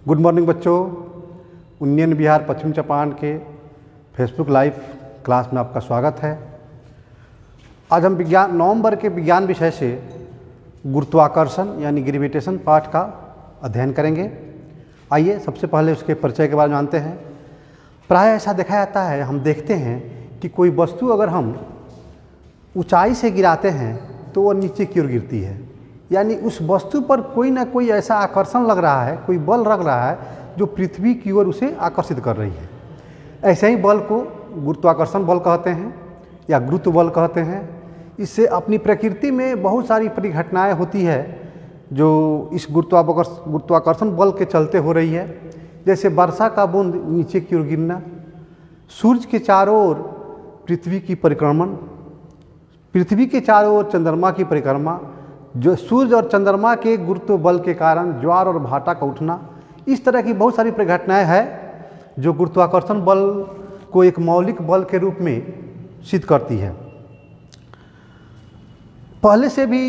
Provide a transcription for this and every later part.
Good morning बच्चों। उन्नयन बिहार पश्चिम चंपारण के फेसबुक लाइव क्लास में आपका स्वागत है। आज हम विज्ञान नवंबर के विज्ञान विषय से गुरुत्वाकर्षण यानी ग्रेविटेशन पाठ का अध्ययन करेंगे। आइए सबसे पहले उसके परिचय के बारे में जानते हैं। प्रायः ऐसा देखा जाता है, हम देखते हैं कि कोई वस्तु अगर हम ऊंचाई से गिराते हैं तो वह नीचे की ओर गिरती है, यानी उस वस्तु पर कोई ना कोई ऐसा आकर्षण लग रहा है, कोई बल लग रहा है जो पृथ्वी की ओर उसे आकर्षित कर रही है। ऐसे ही बल को गुरुत्वाकर्षण बल कहते हैं या गुरुत्व बल कहते हैं। इससे अपनी प्रकृति में बहुत सारी परिघटनाएं होती है जो इस गुरुत्वाकर्षण बल के चलते हो रही है। जैसे वर्षा का बूंद नीचे की ओर गिरना, सूर्य के चारों ओर पृथ्वी की परिक्रमण, पृथ्वी के चारों ओर चंद्रमा की परिक्रमा, जो सूर्य और चंद्रमा के गुरुत्व बल के कारण ज्वार और भाटा का उठना, इस तरह की बहुत सारी परिघटनाएं हैं जो गुरुत्वाकर्षण बल को एक मौलिक बल के रूप में सिद्ध करती है। पहले से भी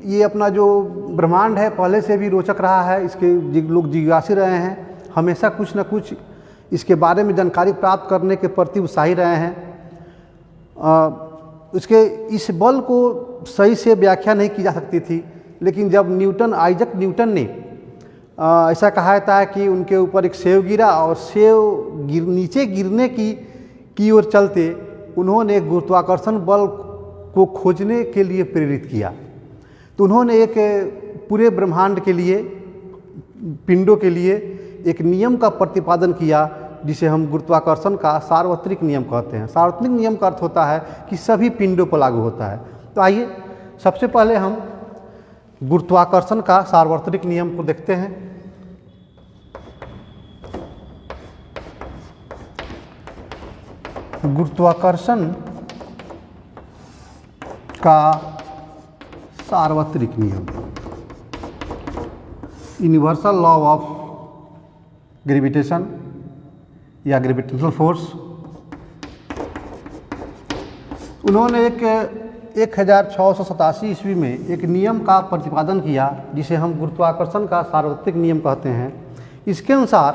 ये अपना जो ब्रह्मांड है पहले से भी रोचक रहा है, इसके लोग जिज्ञासु रहे हैं, हमेशा कुछ न कुछ इसके बारे में जानकारी प्राप्त करने के प्रति उत्साही रहे हैं। उसके इस बल को सही से व्याख्या नहीं की जा सकती थी, लेकिन जब आइजक न्यूटन ने ऐसा कहा जाता है कि उनके ऊपर एक सेव गिरा और सेव नीचे गिरने की ओर चलते उन्होंने गुरुत्वाकर्षण बल को खोजने के लिए प्रेरित किया। तो उन्होंने एक पूरे ब्रह्मांड के लिए, पिंडों के लिए एक नियम का प्रतिपादन किया जिसे हम गुरुत्वाकर्षण का सार्वत्रिक नियम कहते हैं। सार्वत्रिक नियम का अर्थ होता है कि सभी पिंडों पर लागू होता है। तो आइए सबसे पहले हम गुरुत्वाकर्षण का सार्वत्रिक नियम को देखते हैं। गुरुत्वाकर्षण का सार्वत्रिक नियम, यूनिवर्सल लॉ ऑफ ग्रेविटेशन या ग्रेविटेशनल फोर्स। उन्होंने 1687 ईस्वी में एक नियम का प्रतिपादन किया जिसे हम गुरुत्वाकर्षण का सार्वत्रिक नियम कहते हैं। इसके अनुसार,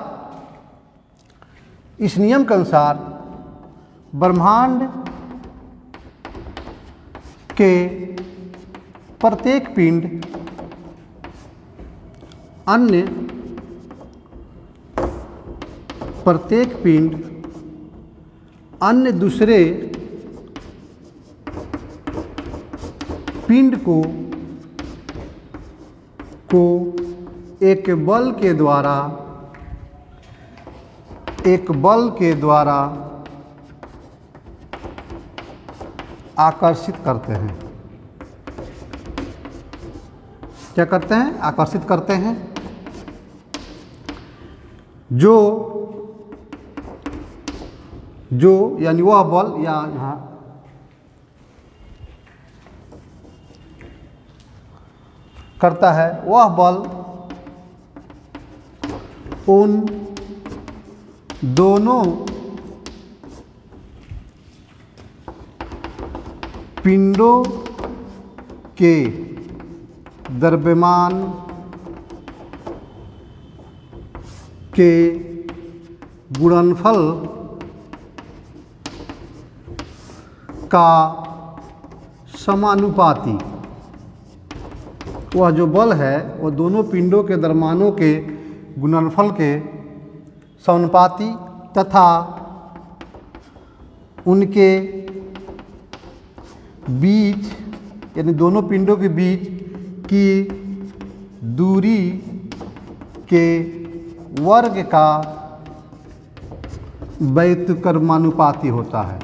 इस नियम के अनुसार ब्रह्मांड के प्रत्येक पिंड अन्य दूसरे पिंड को एक बल के द्वारा आकर्षित करते हैं। क्या करते हैं? आकर्षित करते हैं। जो यानी वह बल, या यहाँ करता है, वह बल उन दोनों पिंडों के द्रव्यमान के गुणनफल का समानुपाती, वह जो बल है वह दोनों पिंडों के द्रव्यमानों के गुणनफल के समानुपाती तथा उनके बीच, यानी दोनों पिंडों के बीच की दूरी के वर्ग का व्युत्क्रमानुपाती होता है।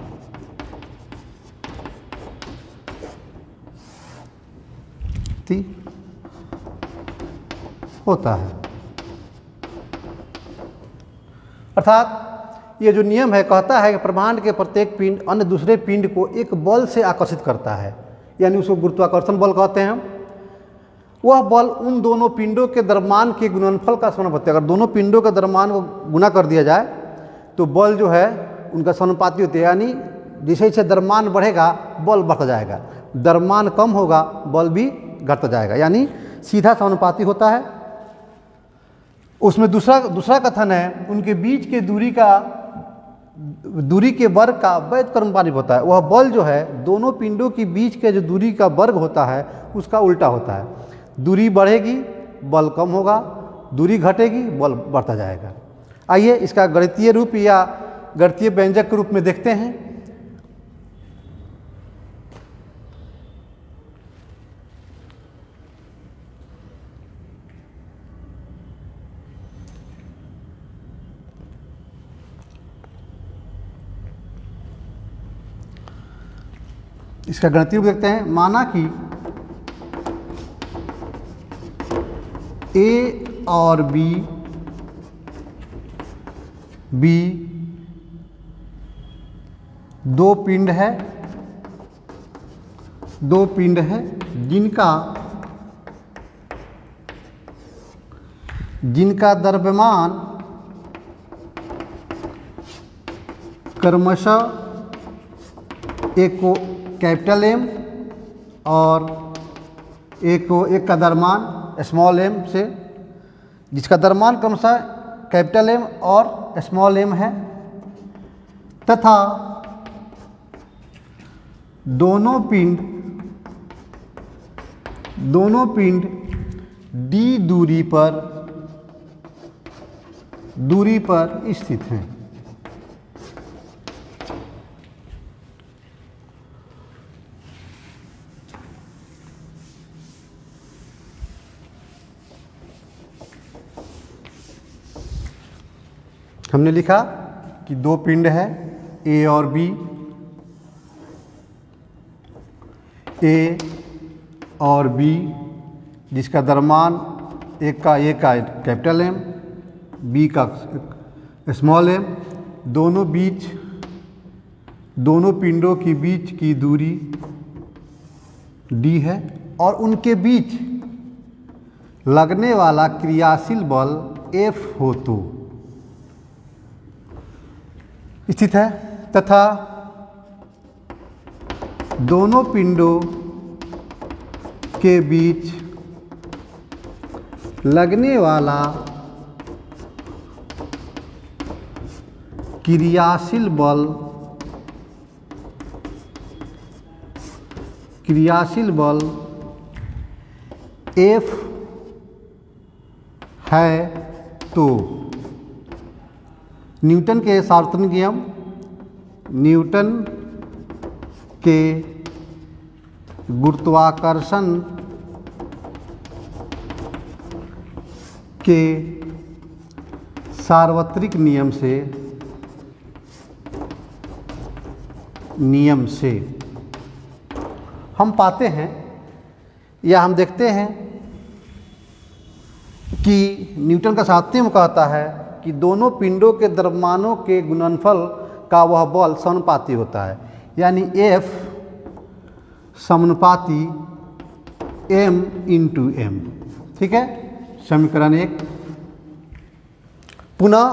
अर्थात ये जो नियम है कहता है कि ब्रह्मांड के प्रत्येक पिंड अन्य दूसरे पिंड को एक बल से आकर्षित करता है, यानी उसको गुरुत्वाकर्षण बल कहते हैं। वह बल उन दोनों पिंडों के द्रव्यमान के गुणनफल का समानुपाती। अगर दोनों पिंडों के द्रव्यमान को गुना कर दिया जाए तो बल जो है उनका समानुपाती होते हैं, यानी जैसे जैसे द्रव्यमान बढ़ेगा बल बढ़ता जाएगा, द्रव्यमान कम होगा बल भी घटता जाएगा, यानी सीधा समानुपाती होता है। उसमें दूसरा कथन है, उनके बीच के दूरी के वर्ग का वैध क्रमानुपाती होता है। वह बल जो है दोनों पिंडों के बीच के जो दूरी का वर्ग होता है उसका उल्टा होता है। दूरी बढ़ेगी बल कम होगा, दूरी घटेगी बल बढ़ता जाएगा। आइए इसका गणितीय रूप या गणितीय व्यंजक के रूप में देखते हैं। इसका गणितीय रूप देखते हैं। माना कि ए और बी दो पिंड है जिनका द्रव्यमान क्रमशः एक को कैपिटल एम और एक का द्रव्यमान स्मॉल एम से, जिसका द्रव्यमान क्रमशः कैपिटल एम और स्मॉल एम है, तथा दोनों पिंड डी दूरी पर स्थित हैं। हमने लिखा कि दो पिंड है ए और बी, जिसका द्रव्यमान एक का कैपिटल एम, बी का स्मॉल एम, दोनों पिंडों के बीच की दूरी डी है और उनके बीच लगने वाला क्रियाशील बल F हो तो स्थित है, तथा दोनों पिंडों के बीच लगने वाला क्रियाशील बल F है तो न्यूटन के सार्वत्रिक नियम, न्यूटन के गुरुत्वाकर्षण के सार्वत्रिक नियम से हम पाते हैं या हम देखते हैं कि न्यूटन का सार्वत्रिक नियम कहता है कि दोनों पिंडों के द्रव्यमानों के गुणनफल का वह बल समानुपाती होता है, यानी F समानुपाती m इंटू m। ठीक है, समीकरण 1। पुनः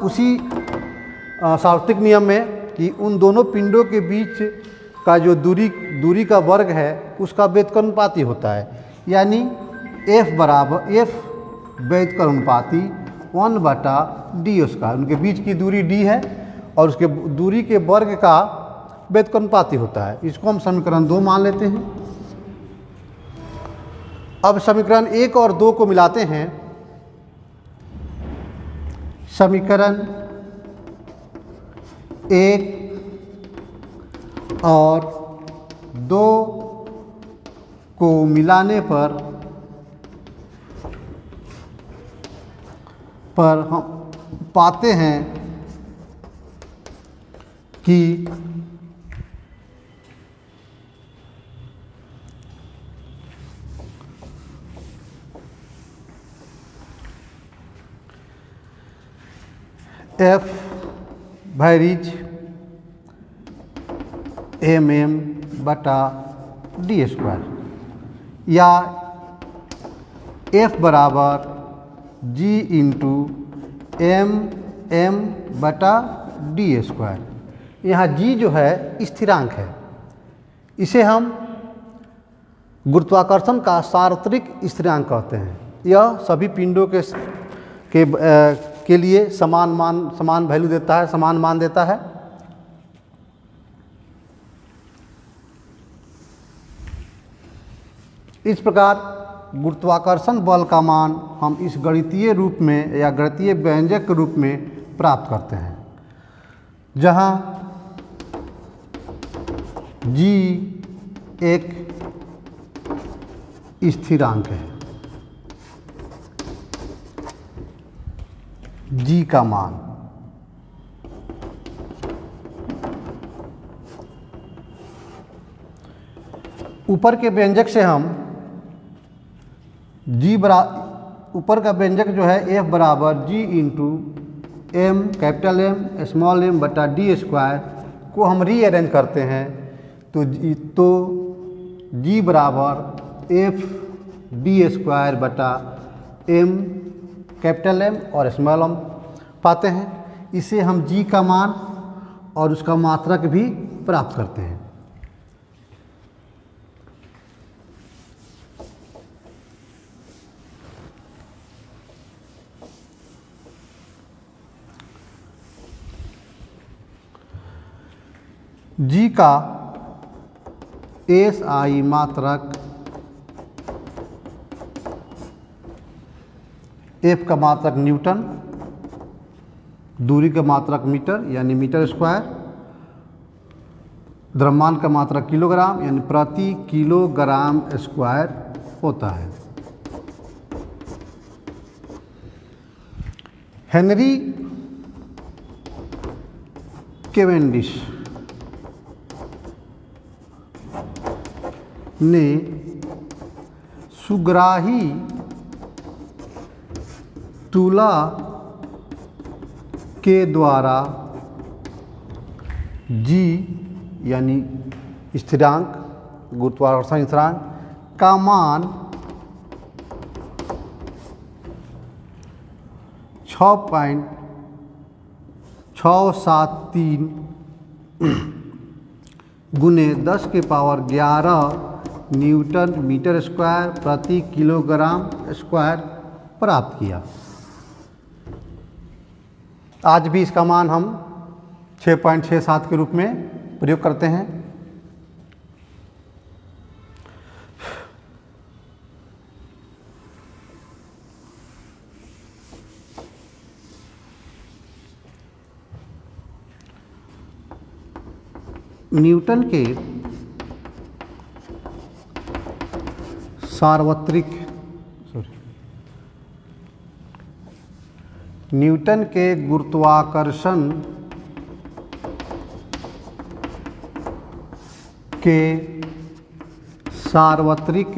उसी सार्वत्रिक नियम में कि उन दोनों पिंडों के बीच का जो दूरी का वर्ग है उसका व्यस्तानुपाती होता है, यानी F व्यस्तानुपाती 1/d²। उनके बीच की दूरी d है और उसके दूरी के वर्ग का व्यस्तानुपाती होता है। इसको हम समीकरण 2 मान लेते हैं। अब समीकरण 1 और 2 को मिलाते हैं। समीकरण 1 और 2 को मिलाने पर हम पाते हैं कि F varies mm/d², या F बराबर G इंटू mm/d²। यहाँ G जो है स्थिरांक है, इसे हम गुरुत्वाकर्षण का सार्वत्रिक स्थिरांक कहते हैं। यह सभी पिंडों के लिए समान वैल्यू देता है, समान मान देता है। इस प्रकार गुरुत्वाकर्षण बल का मान हम इस गणितीय रूप में या गणितीय व्यंजक के रूप में प्राप्त करते हैं, जहाँ g एक स्थिरांक है। g का मान ऊपर के व्यंजक से हम ऊपर का व्यंजक जो है f बराबर g into m capital M small m बटा d स्क्वायर को हम रीअरेंज करते हैं तो g बराबर f d स्क्वायर बटा m कैपिटल M और स्मॉल m पाते हैं। इसे हम g का मान और उसका मात्रक भी प्राप्त करते हैं। g का SI मात्रक, f का मात्रक न्यूटन, दूरी का मात्रक मीटर यानी मीटर स्क्वायर, द्रव्यमान का मात्रक किलोग्राम यानी प्रति किलोग्राम स्क्वायर होता है। हेनरी कैवेंडिश ने सुग्राही तुला के द्वारा g यानी स्थिरांक, गुरुत्वाकर्षण स्थिरांक का मान 6.673 गुने 10 के पावर 11 न्यूटन मीटर स्क्वायर प्रति किलोग्राम स्क्वायर प्राप्त किया। आज भी इसका मान हम 6.67 के रूप में प्रयोग करते हैं। न्यूटन के न्यूटन के गुरुत्वाकर्षण के सार्वत्रिक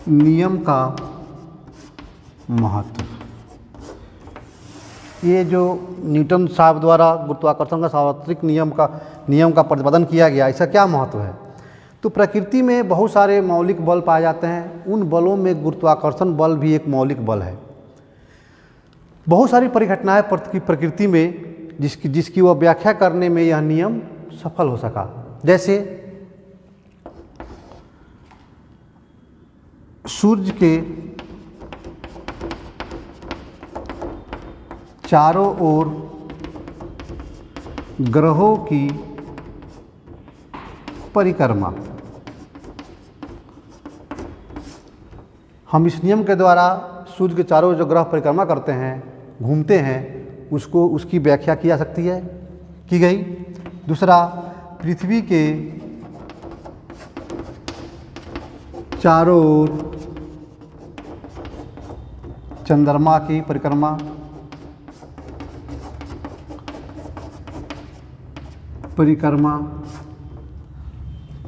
नियम का महत्व। ये जो न्यूटन साहब द्वारा गुरुत्वाकर्षण का सार्वत्रिक नियम का प्रतिपादन किया गया, इसका क्या महत्व है? तो प्रकृति में बहुत सारे मौलिक बल पाए जाते हैं। उन बलों में गुरुत्वाकर्षण बल भी एक मौलिक बल है। बहुत सारी परिघटनाएं प्रकृति में जिसकी वह व्याख्या करने में यह नियम सफल हो सका। जैसे सूर्य के चारों ओर ग्रहों की परिक्रमा, हम इस नियम के द्वारा सूर्य के चारों ओर जो ग्रह परिक्रमा करते हैं, घूमते हैं, उसकी व्याख्या की जा सकती है, की गई। दूसरा, पृथ्वी के चारों ओर चंद्रमा की परिक्रमा,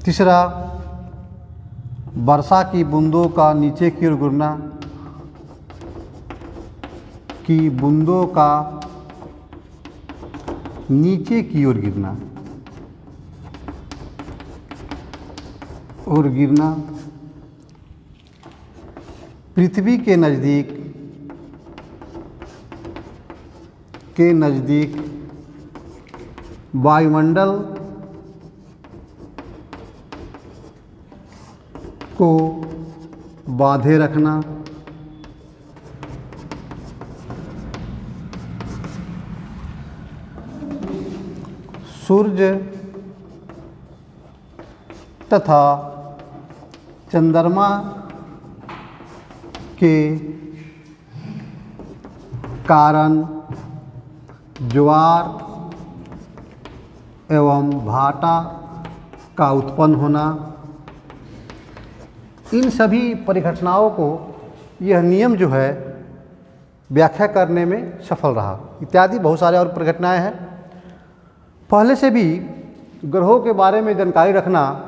तीसरा, वर्षा की बूंदों का नीचे की ओर गिरना, बूंदों का नीचे की ओर गिरना पृथ्वी के नज़दीक वायुमंडल को बांधे रखना, सूर्य तथा चंद्रमा के कारण ज्वार एवं भाटा का उत्पन्न होना, इन सभी परिघटनाओं को यह नियम जो है व्याख्या करने में सफल रहा। इत्यादि बहुत सारे और परिघटनाएं हैं। पहले से भी ग्रहों के बारे में जानकारी रखना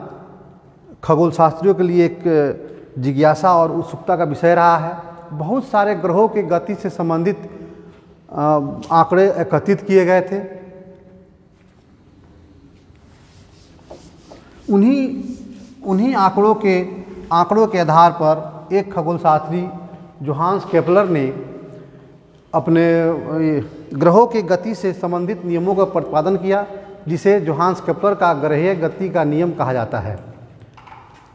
खगोल शास्त्रियों के लिए एक जिज्ञासा और उत्सुकता का विषय रहा है। बहुत सारे ग्रहों की गति से संबंधित आंकड़े एकत्रित किए गए थे। उन्हीं आंकड़ों के आधार पर एक खगोल शास्त्री जोहान्स केपलर ने अपने ग्रहों की गति से संबंधित नियमों का प्रतिपादन किया, जिसे जोहान्स केपलर का ग्रहीय गति का नियम कहा जाता है।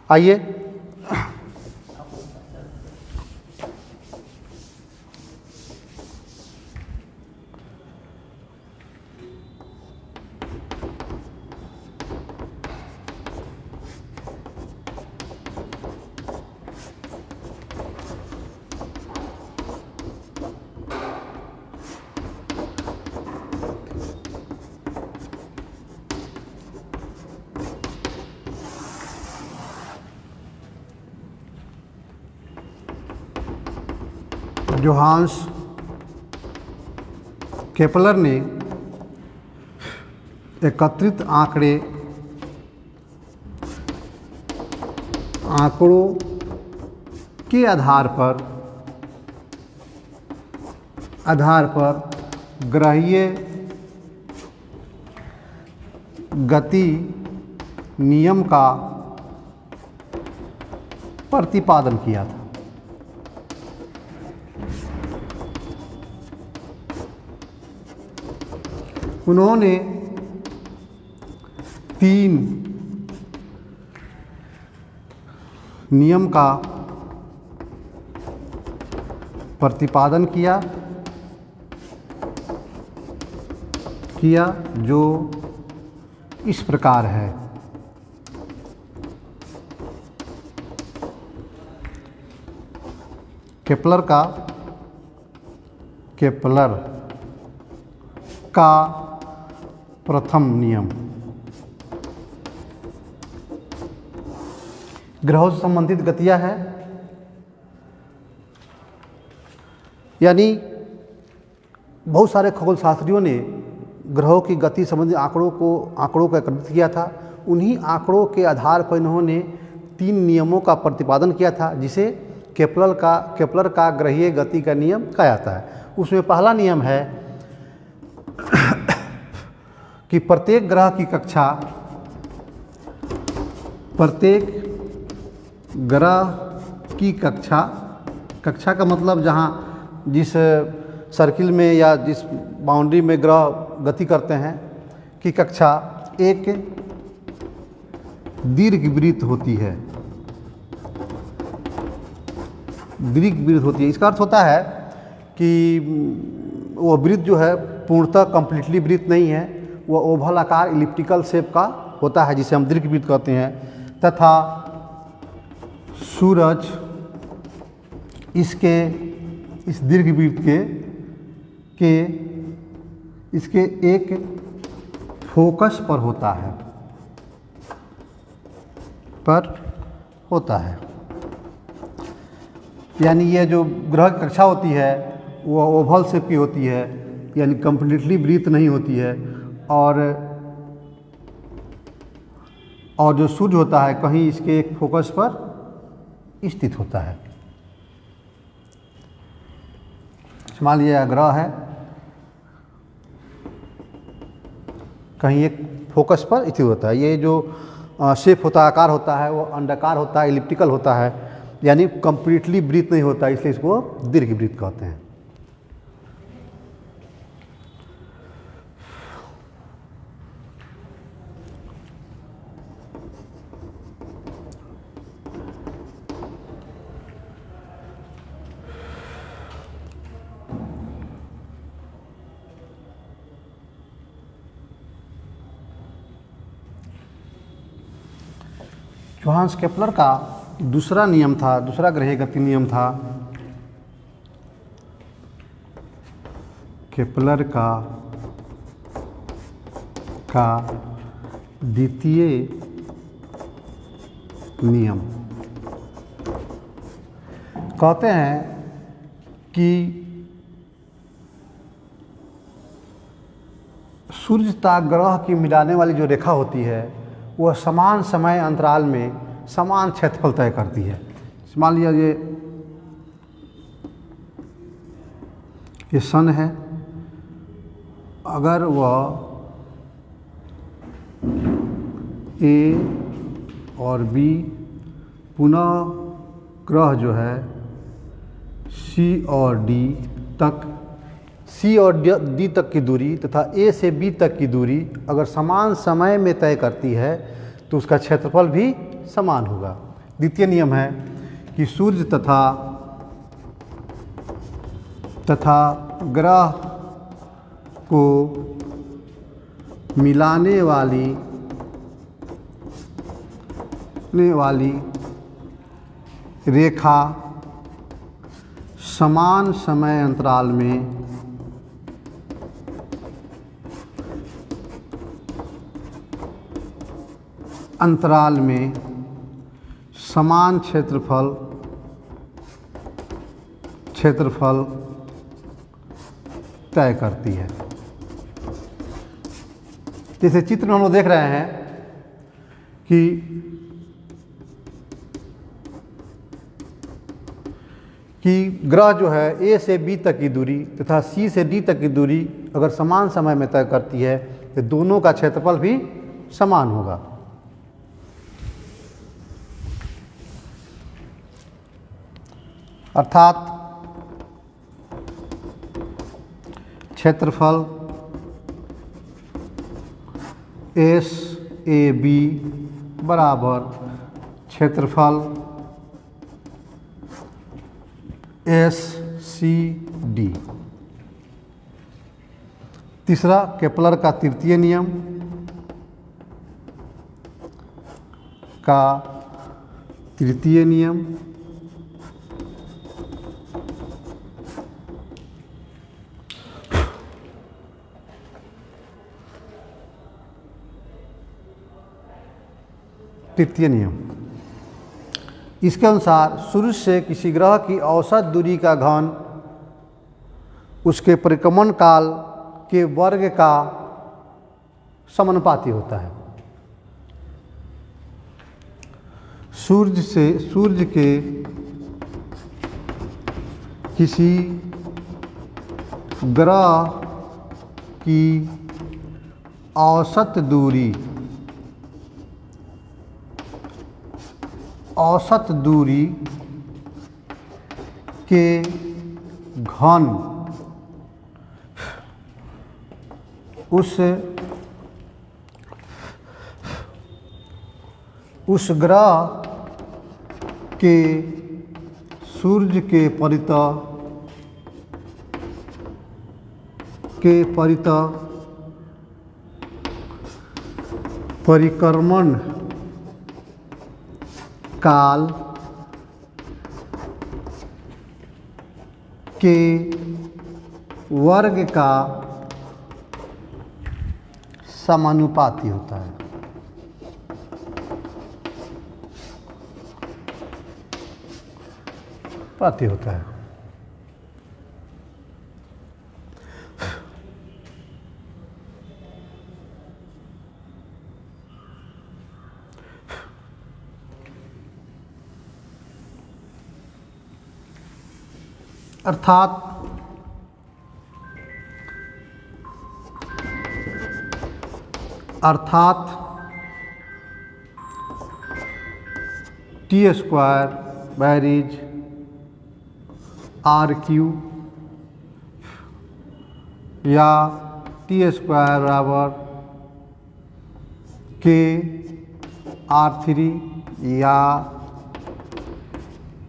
आइए जोहान्स केपलर ने एकत्रित आंकड़ों के आधार पर ग्रहीय गति नियम का प्रतिपादन किया था। उन्होंने 3 नियम का प्रतिपादन किया जो इस प्रकार है। केपलर का प्रथम नियम ग्रहों से संबंधित गतियां है, यानी बहुत सारे खगोल शास्त्रियों ने ग्रहों की गति संबंधी आंकड़ों को एकत्रित किया था। उन्हीं आंकड़ों के आधार पर इन्होंने 3 नियमों का प्रतिपादन किया था, जिसे केपलर का ग्रहीय गति का नियम कहा जाता है। उसमें पहला नियम है कि प्रत्येक ग्रह की कक्षा का मतलब जिस सर्किल में या जिस बाउंड्री में ग्रह गति करते हैं की कक्षा एक दीर्घवृत्त होती है। इसका अर्थ होता है कि वो वृत्त जो है पूर्णतः कंप्लीटली वृत्त नहीं है, वह ओवल आकार इलिप्टिकल शेप का होता है, जिसे हम दीर्घवृत्त कहते हैं। तथा सूरज इस दीर्घवृत्त इसके एक फोकस पर होता है। यानी ये जो ग्रह की कक्षा होती है वो ओवल शेप की होती है, यानी कंप्लीटली वृत्त नहीं होती है। और जो सूर्य होता है कहीं इसके एक फोकस पर स्थित होता है। मान लीजिए ग्रह है, कहीं एक फोकस पर स्थित होता है। ये जो शेप होता है, आकार होता है, वो अंडाकार होता है, इलिप्टिकल होता है, यानी कंप्लीटली वृत्त नहीं होता, इसलिए इसको दीर्घवृत्त कहते हैं। जोहान्स केपलर का दूसरा नियम था, दूसरा ग्रहीय गति नियम था केपलर का द्वितीय नियम। कहते हैं कि सूर्य तथा ग्रह की मिलाने वाली जो रेखा होती है वह समान समय अंतराल में समान क्षेत्रफल तय करती है। मान लिया ये सन है, अगर वह ए और बी पुनः ग्रह जो है सी और डी तक की दूरी तथा ए से बी तक की दूरी अगर समान समय में तय करती है तो उसका क्षेत्रफल भी समान होगा। द्वितीय नियम है कि सूर्य तथा ग्रह को मिलाने वाली रेखा समान समय अंतराल में समान क्षेत्रफल तय करती है। जैसे चित्र में हम लोग देख रहे हैं कि ग्रह जो है ए से बी तक की दूरी तथा सी से डी तक की दूरी अगर समान समय में तय करती है तो दोनों का क्षेत्रफल भी समान होगा। अर्थात क्षेत्रफल एस ए बी बराबर क्षेत्रफल एस सी डी। तीसरा केपलर का तृतीय नियम तृतीय नियम इसके अनुसार सूर्य से किसी ग्रह की औसत दूरी का घन उसके परिक्रमण काल के वर्ग का समानुपाती होता है। सूर्य के किसी ग्रह की औसत दूरी के घन उस ग्रह के सूर्य के परिक्रमण काल के वर्ग का समानुपाती होता है। पाती होता है। अर्थात टी स्क्वायर बैरिज आर क्यू या टी स्क्वायर बराबर के R3 या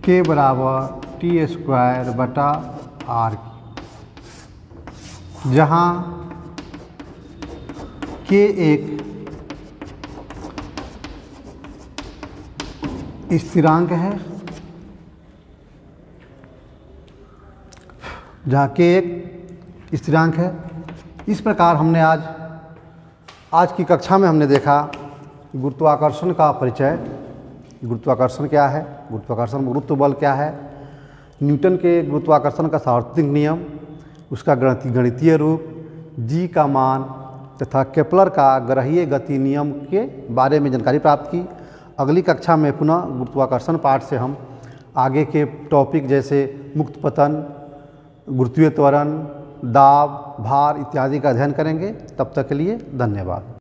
के बराबर टी स्क्वायर बटा आर, जहाँ के एक स्थिरांक है, जहाँ के एक स्थिरांक है। इस प्रकार हमने आज की कक्षा में हमने देखा गुरुत्वाकर्षण का परिचय। गुरुत्वाकर्षण क्या है, गुरुत्वाकर्षण गुरुत्व बल क्या है, न्यूटन के गुरुत्वाकर्षण का सार्वत्रिक नियम, उसका गणितीय रूप, जी का मान तथा केपलर का ग्रहीय गति नियम के बारे में जानकारी प्राप्त की। अगली कक्षा में पुनः गुरुत्वाकर्षण पाठ से हम आगे के टॉपिक जैसे मुक्त पतन, गुरुत्वीय त्वरण, दाब, भार इत्यादि का अध्ययन करेंगे। तब तक के लिए धन्यवाद।